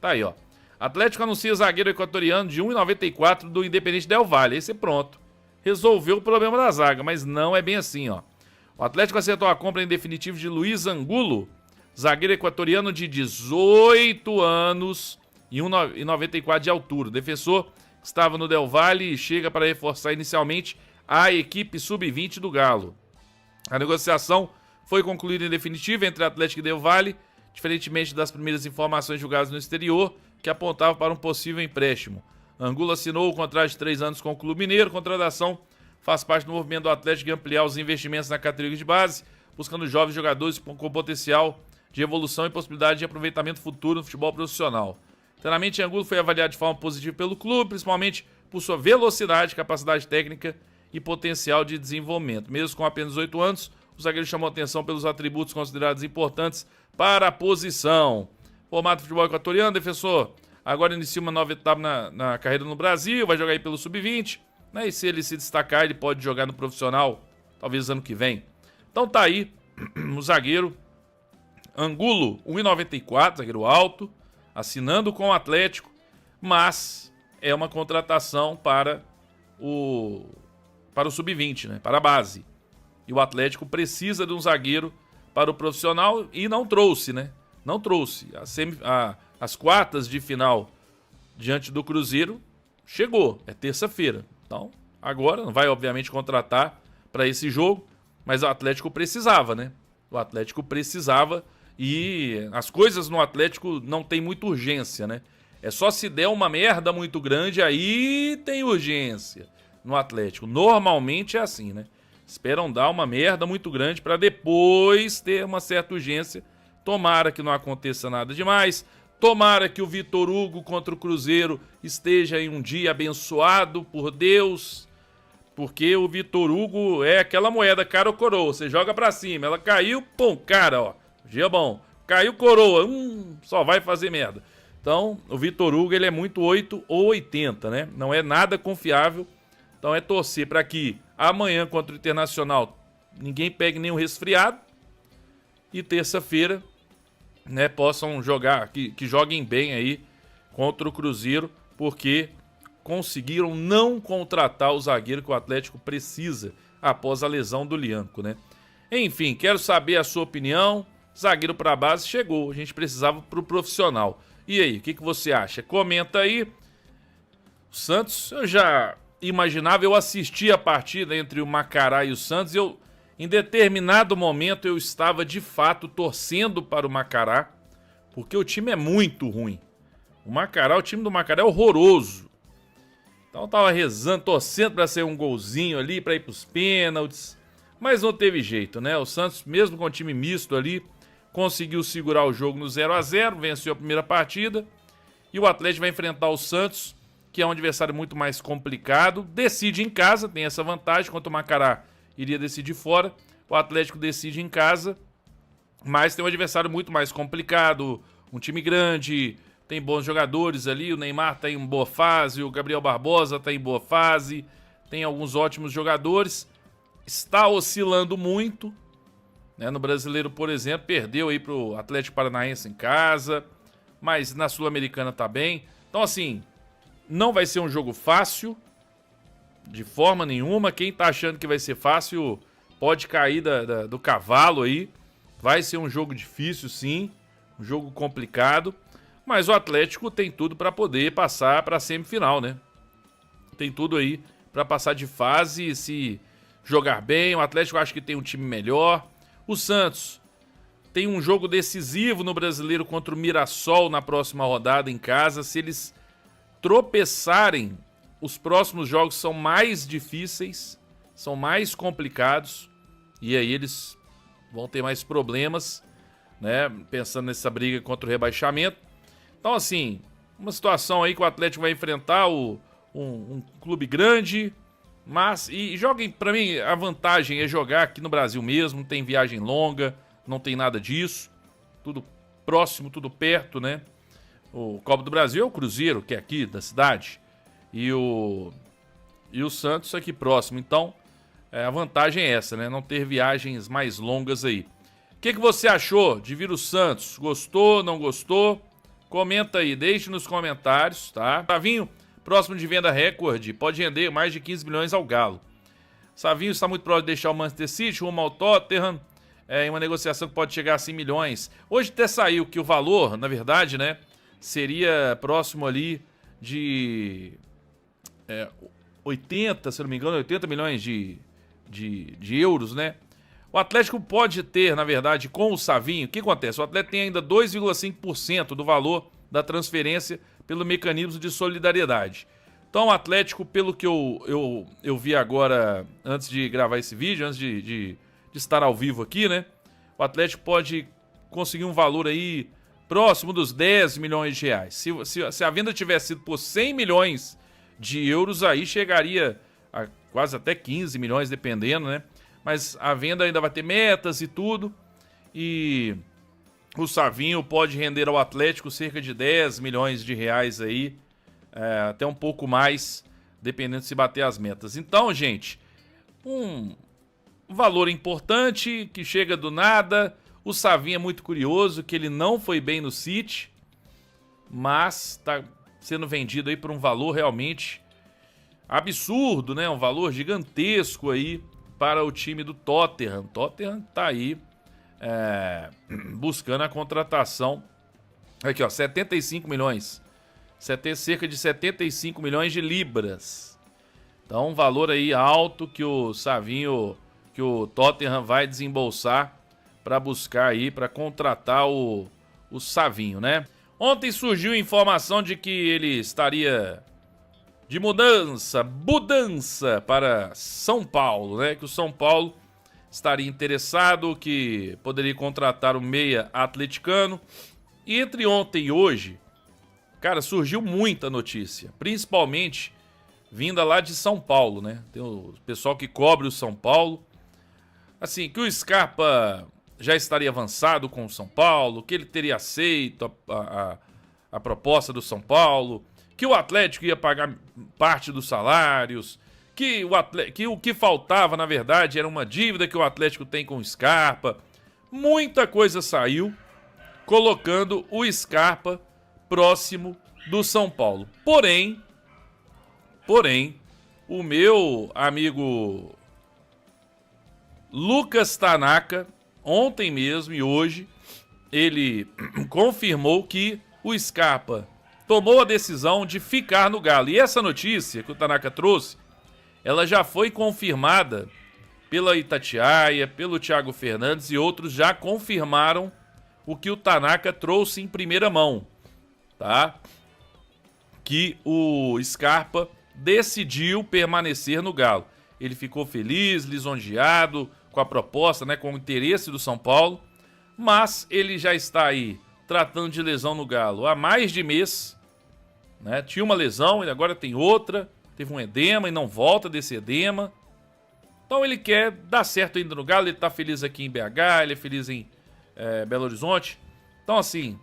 Tá aí, ó. Atlético anuncia zagueiro equatoriano de 1,94 do Independente Del Valle. Esse é pronto. Resolveu o problema da zaga, mas não é bem assim, ó. O Atlético acertou a compra em definitivo de Luiz Angulo, zagueiro equatoriano de 18 anos e 1,94 de altura. O defensor que estava no Del Valle e chega para reforçar inicialmente a equipe sub-20 do Galo. A negociação foi concluída em definitivo entre Atlético e Del Valle, diferentemente das primeiras informações julgadas no exterior, que apontavam para um possível empréstimo. Angulo assinou o contrato de 3 anos com o Clube Mineiro. A contratação faz parte do movimento do Atlético de ampliar os investimentos na categoria de base, buscando jovens jogadores com potencial de evolução e possibilidade de aproveitamento futuro no futebol profissional. Internamente, Angulo foi avaliado de forma positiva pelo clube, principalmente por sua velocidade, capacidade técnica e potencial de desenvolvimento. Mesmo com apenas 8 anos, o zagueiro chamou atenção pelos atributos considerados importantes para a posição. Formato de futebol equatoriano, defensor agora inicia uma nova etapa na carreira no Brasil, vai jogar aí pelo sub-20, né? E se ele se destacar, ele pode jogar no profissional, talvez ano que vem. Então tá aí o zagueiro Angulo, 1,94, zagueiro alto, assinando com o Atlético, mas é uma contratação para o sub-20, né? Para a base. E o Atlético precisa de um zagueiro para o profissional e não trouxe, né? Não trouxe. As quartas de final diante do Cruzeiro chegou. É terça-feira. Então, agora não vai, obviamente, contratar para esse jogo, mas o Atlético precisava, né? O Atlético precisava e as coisas no Atlético não tem muita urgência, né? É só se der uma merda muito grande, aí tem urgência no Atlético. Normalmente é assim, né? Esperam dar uma merda muito grande para depois ter uma certa urgência. Tomara que não aconteça nada demais. Tomara que o Vitor Hugo contra o Cruzeiro esteja em um dia abençoado por Deus. Porque o Vitor Hugo é aquela moeda cara ou coroa. Você joga pra cima, ela caiu, pum, cara, ó. Dia bom. Caiu coroa, só vai fazer merda. Então, o Vitor Hugo, ele é muito 8 ou 80, né? Não é nada confiável. Então é torcer para que amanhã contra o Internacional ninguém pegue nenhum resfriado. E terça-feira, né, possam jogar, que joguem bem aí contra o Cruzeiro, porque conseguiram não contratar o zagueiro que o Atlético precisa após a lesão do Lianco, né? Enfim, quero saber a sua opinião. Zagueiro para a base chegou, a gente precisava para o profissional. E aí, o que você acha? Comenta aí. O Santos, eu já imaginava, eu assisti a partida entre o Macará e o Santos, em determinado momento eu estava de fato torcendo para o Macará, porque o time é muito ruim. O time do Macará é horroroso. Então eu tava rezando, torcendo para ser um golzinho ali, para ir para os pênaltis, mas não teve jeito, né? O Santos, mesmo com o time misto ali, conseguiu segurar o jogo no 0-0, venceu a primeira partida, e o Atlético vai enfrentar o Santos, que é um adversário muito mais complicado, decide em casa, tem essa vantagem, enquanto o Macará iria decidir fora, o Atlético decide em casa, mas tem um adversário muito mais complicado, um time grande, tem bons jogadores ali, o Neymar está em boa fase, o Gabriel Barbosa está em boa fase, tem alguns ótimos jogadores, está oscilando muito, né? No Brasileiro, por exemplo, perdeu aí para o Atlético Paranaense em casa, mas na Sul-Americana tá bem, então assim, não vai ser um jogo fácil, de forma nenhuma. Quem tá achando que vai ser fácil pode cair do cavalo aí. Vai ser um jogo difícil, sim. Um jogo complicado. Mas o Atlético tem tudo para poder passar para a semifinal, né? Tem tudo aí para passar de fase, se jogar bem. O Atlético acho que tem um time melhor. O Santos tem um jogo decisivo no Brasileiro contra o Mirassol na próxima rodada em casa. Se eles tropeçarem, os próximos jogos são mais difíceis, são mais complicados, e aí eles vão ter mais problemas, né? Pensando nessa briga contra o rebaixamento. Então, assim, uma situação aí que o Atlético vai enfrentar um clube grande, mas, e joguem, pra mim, a vantagem é jogar aqui no Brasil mesmo, não tem viagem longa, não tem nada disso, tudo próximo, tudo perto, né? O Copa do Brasil é o Cruzeiro, que é aqui da cidade, e o Santos aqui próximo. Então, a vantagem é essa, né? Não ter viagens mais longas aí. O que você achou de vir o Santos? Gostou, não gostou? Comenta aí, deixe nos comentários, tá? Savinho, próximo de venda recorde, pode render mais de 15 milhões ao Galo. Savinho está muito próximo de deixar o Manchester City, rumo ao Tottenham, em uma negociação que pode chegar a 100 milhões. Hoje até saiu que o valor, na verdade, né, seria próximo ali de 80, se não me engano, 80 milhões de euros, né? O Atlético pode ter, na verdade, com o Savinho, o que acontece? O Atlético tem ainda 2,5% do valor da transferência pelo mecanismo de solidariedade. Então o Atlético, pelo que eu vi agora, antes de gravar esse vídeo, antes de estar ao vivo aqui, né? O Atlético pode conseguir um valor aí próximo dos 10 milhões de reais. Se a venda tivesse sido por 100 milhões de euros, aí chegaria a quase até 15 milhões, dependendo, né? Mas a venda ainda vai ter metas e tudo. E o Savinho pode render ao Atlético cerca de 10 milhões de reais aí. Até um pouco mais, dependendo se bater as metas. Então, gente, um valor importante que chega do nada. O Savinho é muito curioso, que ele não foi bem no City, mas está sendo vendido aí por um valor realmente absurdo, né? Um valor gigantesco aí para o time do Tottenham. O Tottenham tá aí buscando a contratação. Aqui, ó, 75 milhões. Cerca de 75 milhões de libras. Então, um valor aí alto que o Savinho, que o Tottenham vai desembolsar para buscar aí, para contratar o Savinho, né? Ontem surgiu informação de que ele estaria de mudança para São Paulo, né? Que o São Paulo estaria interessado, que poderia contratar o meia atleticano. E entre ontem e hoje, cara, surgiu muita notícia, principalmente vinda lá de São Paulo, né? Tem o pessoal que cobre o São Paulo. Assim, que o Scarpa já estaria avançado com o São Paulo, que ele teria aceito a proposta do São Paulo, que o Atlético ia pagar parte dos salários, que o que faltava, na verdade, era uma dívida que o Atlético tem com o Scarpa. Muita coisa saiu, colocando o Scarpa próximo do São Paulo. Porém, o meu amigo Lucas Tanaka, ontem mesmo e hoje, ele confirmou que o Scarpa tomou a decisão de ficar no Galo. E essa notícia que o Tanaka trouxe, ela já foi confirmada pela Itatiaia, pelo Thiago Fernandes, e outros já confirmaram o que o Tanaka trouxe em primeira mão, tá? Que o Scarpa decidiu permanecer no Galo. Ele ficou feliz, lisonjeado com a proposta, né, com o interesse do São Paulo, mas ele já está aí tratando de lesão no Galo há mais de mês, né? Tinha uma lesão, ele agora tem outra, teve um edema e não volta desse edema. Então ele quer dar certo ainda no Galo, ele está feliz aqui em BH, ele é feliz em Belo Horizonte. Então assim,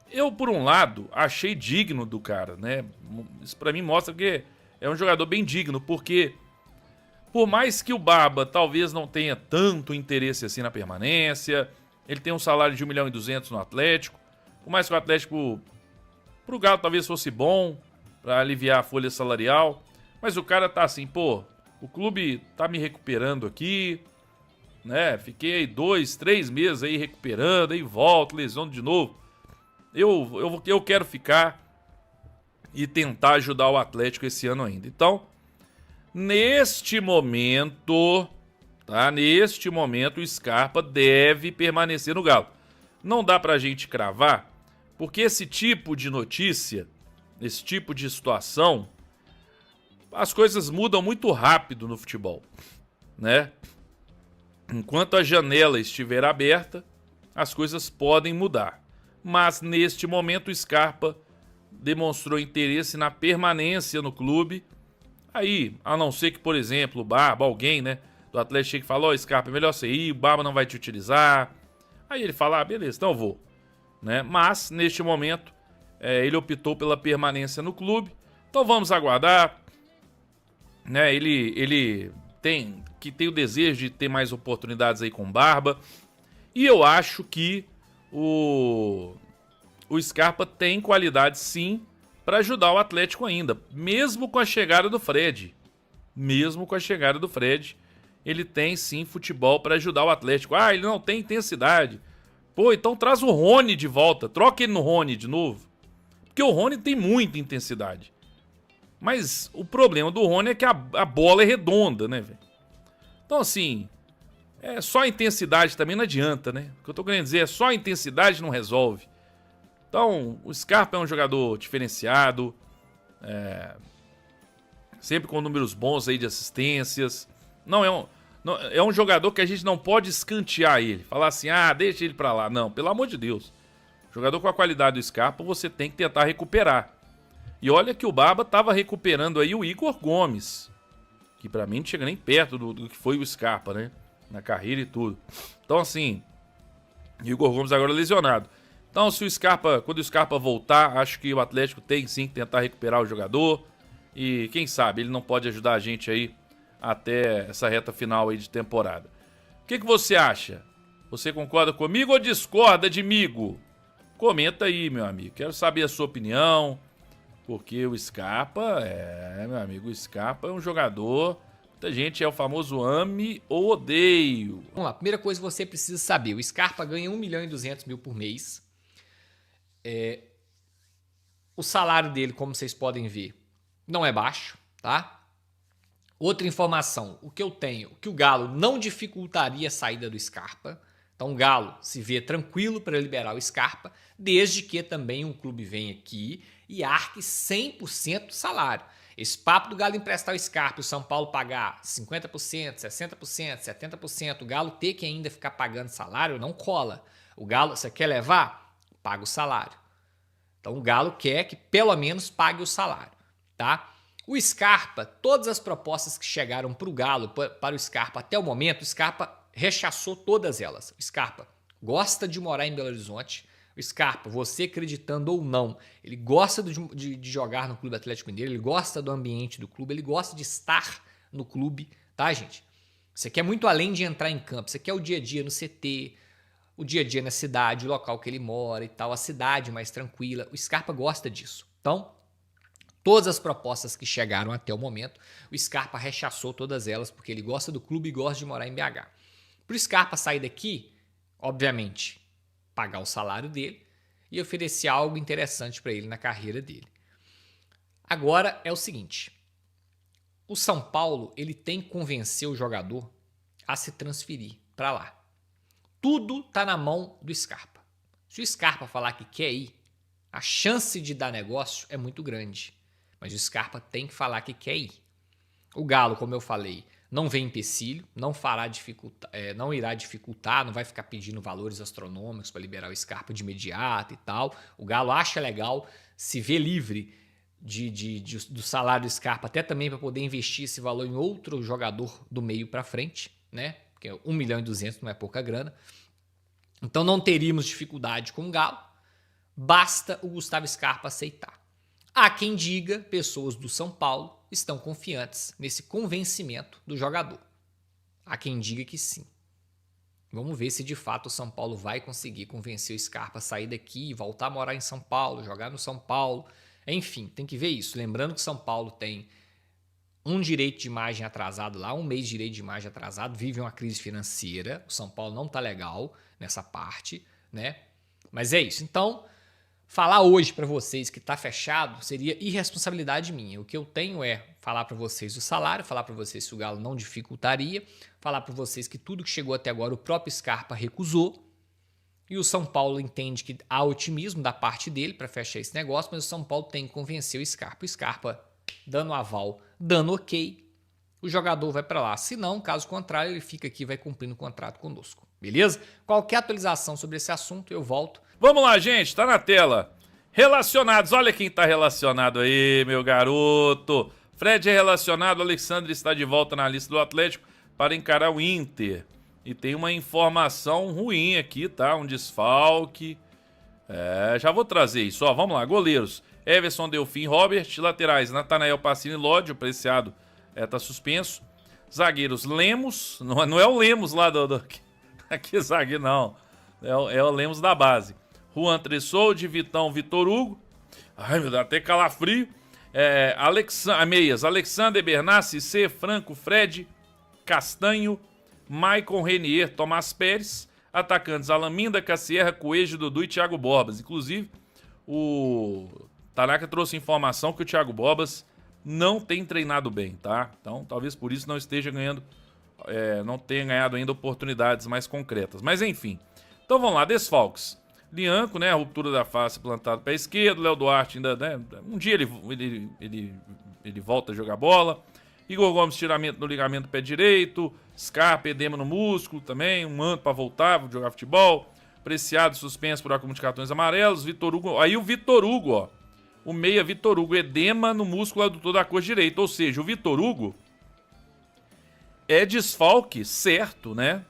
eu por um lado achei digno do cara, né? Isso pra mim mostra que é um jogador bem digno, porque por mais que o Barba talvez não tenha tanto interesse assim na permanência, ele tem um salário de 1 milhão e 200 no Atlético, por mais que o Atlético pro Galo talvez fosse bom para aliviar a folha salarial, mas o cara tá assim, pô, o clube tá me recuperando aqui, né? Fiquei aí 2, 3 meses aí recuperando, aí volto, lesiono de novo. Eu quero ficar e tentar ajudar o Atlético esse ano ainda. Então, neste momento, tá? Neste momento, o Scarpa deve permanecer no Galo. Não dá pra gente cravar, porque esse tipo de notícia, esse tipo de situação, as coisas mudam muito rápido no futebol, né? Enquanto a janela estiver aberta, as coisas podem mudar. Mas neste momento o Scarpa demonstrou interesse na permanência no clube. Aí, a não ser que, por exemplo, o Barba, alguém, né, do Atlético chegue e fala, ó, Scarpa, é melhor você ir, o Barba não vai te utilizar. Aí ele fala, ah, beleza, então eu vou. Né? Mas, neste momento, ele optou pela permanência no clube. Então vamos aguardar. Né? Ele tem o desejo de ter mais oportunidades aí com o Barba. E eu acho que o Scarpa tem qualidade sim para ajudar o Atlético ainda, mesmo com a chegada do Fred. Mesmo com a chegada do Fred, ele tem sim futebol para ajudar o Atlético. Ah, ele não tem intensidade. Pô, então traz o Rony de volta, troca ele no Rony de novo. Porque o Rony tem muita intensidade. Mas o problema do Rony é que a bola é redonda, né, velho? Então assim, só a intensidade também não adianta, né? O que eu tô querendo dizer é só a intensidade não resolve. Então, o Scarpa é um jogador diferenciado, sempre com números bons aí de assistências. É um jogador que a gente não pode escantear ele. Falar assim, deixa ele pra lá. Não, pelo amor de Deus. Jogador com a qualidade do Scarpa, você tem que tentar recuperar. E olha que o Baba tava recuperando aí o Igor Gomes, que pra mim não chega nem perto do que foi o Scarpa, né? Na carreira e tudo. Então assim, Igor Gomes agora lesionado. Então quando o Scarpa voltar, acho que o Atlético tem sim que tentar recuperar o jogador. E quem sabe ele não pode ajudar a gente aí até essa reta final aí de temporada. O que você acha? Você concorda comigo ou discorda de migo? Comenta aí, meu amigo. Quero saber a sua opinião. Porque o Scarpa, meu amigo, o Scarpa é um jogador... Muita gente é o famoso ame ou odeio. Vamos lá, primeira coisa que você precisa saber. O Scarpa ganha 1.200.000 por mês. O salário dele, como vocês podem ver, não é baixo, tá? Outra informação, o que eu tenho, que o Galo não dificultaria a saída do Scarpa. Então o Galo se vê tranquilo para liberar o Scarpa, desde que também um clube venha aqui e arque 100% do salário. Esse papo do Galo emprestar o Scarpa e o São Paulo pagar 50%, 60%, 70%, o Galo ter que ainda ficar pagando salário, não cola. O Galo, você quer levar? Paga o salário. Então o Galo quer que pelo menos pague o salário, tá? O Scarpa, todas as propostas que chegaram para o Galo, para o Scarpa até o momento, o Scarpa rechaçou todas elas. O Scarpa gosta de morar em Belo Horizonte. O Scarpa, você acreditando ou não, ele gosta de jogar no Clube Atlético Mineiro, ele gosta do ambiente do clube, ele gosta de estar no clube, tá, gente? Você quer muito além de entrar em campo, você quer o dia a dia no CT, o dia a dia na cidade, o local que ele mora e tal, a cidade mais tranquila. O Scarpa gosta disso. Então, todas as propostas que chegaram até o momento, o Scarpa rechaçou todas elas, porque ele gosta do clube e gosta de morar em BH. Para o Scarpa sair daqui, obviamente, pagar o salário dele e oferecer algo interessante para ele na carreira dele. Agora é o seguinte, o São Paulo ele tem que convencer o jogador a se transferir para lá. Tudo está na mão do Scarpa. Se o Scarpa falar que quer ir, a chance de dar negócio é muito grande. Mas o Scarpa tem que falar que quer ir. O Galo, como eu falei, não vê empecilho, não irá dificultar, não vai ficar pedindo valores astronômicos para liberar o Scarpa de imediato e tal. O Galo acha legal, se vê livre do salário do Scarpa, até também para poder investir esse valor em outro jogador do meio para frente, né? Porque 1.200.000 não é pouca grana. Então não teríamos dificuldade com o Galo, basta o Gustavo Scarpa aceitar. Há quem diga, pessoas do São Paulo estão confiantes nesse convencimento do jogador. Há quem diga que sim. Vamos ver se de fato o São Paulo vai conseguir convencer o Scarpa a sair daqui, voltar a morar em São Paulo, jogar no São Paulo. Enfim, tem que ver isso. Lembrando que São Paulo tem um direito de imagem atrasado lá, um mês de direito de imagem atrasado, vive uma crise financeira. O São Paulo não está legal nessa parte, né? Mas é isso. Então, falar hoje para vocês que está fechado seria irresponsabilidade minha. O que eu tenho é falar para vocês o salário, falar para vocês se o Galo não dificultaria, falar para vocês que tudo que chegou até agora o próprio Scarpa recusou. E o São Paulo entende que há otimismo da parte dele para fechar esse negócio, mas o São Paulo tem que convencer o Scarpa. O Scarpa dando aval, dando ok, o jogador vai para lá. Se não, caso contrário, ele fica aqui e vai cumprindo o contrato conosco. Beleza? Qualquer atualização sobre esse assunto, eu volto. Vamos lá, gente, tá na tela. Relacionados, olha quem tá relacionado aí, meu garoto. Fred é relacionado, Alexandre está de volta na lista do Atlético para encarar o Inter. E tem uma informação ruim aqui, tá? Um desfalque. Já vou trazer isso, ó, vamos lá. Goleiros, Everson, Delfim, Robert. Laterais, Natanael, Pacini, Lodi, o Preciado tá suspenso. Zagueiros, Lemos, não é o Lemos lá aqui zagueiro não, é o Lemos da base. Juan Tressoldi, Vitão, Vitor Hugo. Ai, meu Deus, até calafrio. Meias, Alexander, Bernat, Cissé, Franco, Fred, Castanho, Maicon, Renier, Tomás Pérez. Atacantes, Alaminda, Cassierra, Coelho, Dudu e Thiago Borbas. Inclusive, o Tanaka trouxe informação que o Thiago Borbas não tem treinado bem, tá? Então, talvez por isso não esteja ganhando, não tenha ganhado ainda oportunidades mais concretas. Mas, enfim. Então, vamos lá, desfalques. Lianco, né, a ruptura da face plantado pé esquerdo. Léo Duarte ainda, né, um dia ele volta a jogar bola. Igor Gomes, tiramento no ligamento do pé direito. Scarpa, edema no músculo também. Um manto para voltar, jogar futebol. Preciado, suspenso por acúmulo de cartões amarelos. Vitor Hugo, aí o Vitor Hugo, ó. O meia Vitor Hugo, edema no músculo adutor da coxa direita. Ou seja, o Vitor Hugo é desfalque certo, né?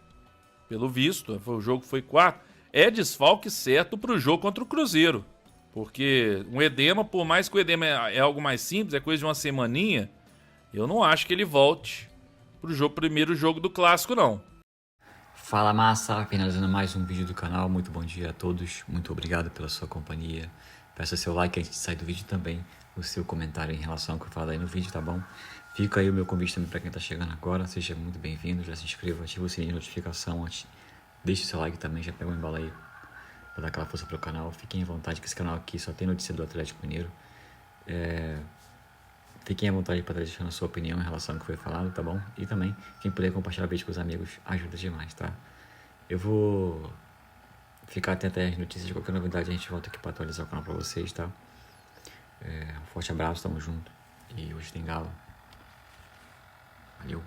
Pelo visto, o jogo foi 4. É desfalque certo pro jogo contra o Cruzeiro. Porque um edema, por mais que o edema é algo mais simples, é coisa de uma semaninha, eu não acho que ele volte pro primeiro jogo do Clássico, não. Fala, massa, finalizando mais um vídeo do canal. Muito bom dia a todos, muito obrigado pela sua companhia. Peça seu like antes de sair do vídeo também, o seu comentário em relação ao que eu falo aí no vídeo, tá bom? Fica aí o meu convite também para quem tá chegando agora, seja muito bem-vindo, já se inscreva, ativa o sininho de notificação, deixe seu like também, já pega o embalo aí para dar aquela força pro canal. Fiquem à vontade que esse canal aqui só tem notícia do Atlético Mineiro. Fiquem à vontade para deixar a sua opinião em relação ao que foi falado, tá bom? E também, quem puder compartilhar o vídeo com os amigos, ajuda demais, tá? Eu vou ficar atento às notícias de qualquer novidade, a gente volta aqui para atualizar o canal para vocês, tá? Um forte abraço, tamo junto. E hoje tem galo. Valeu.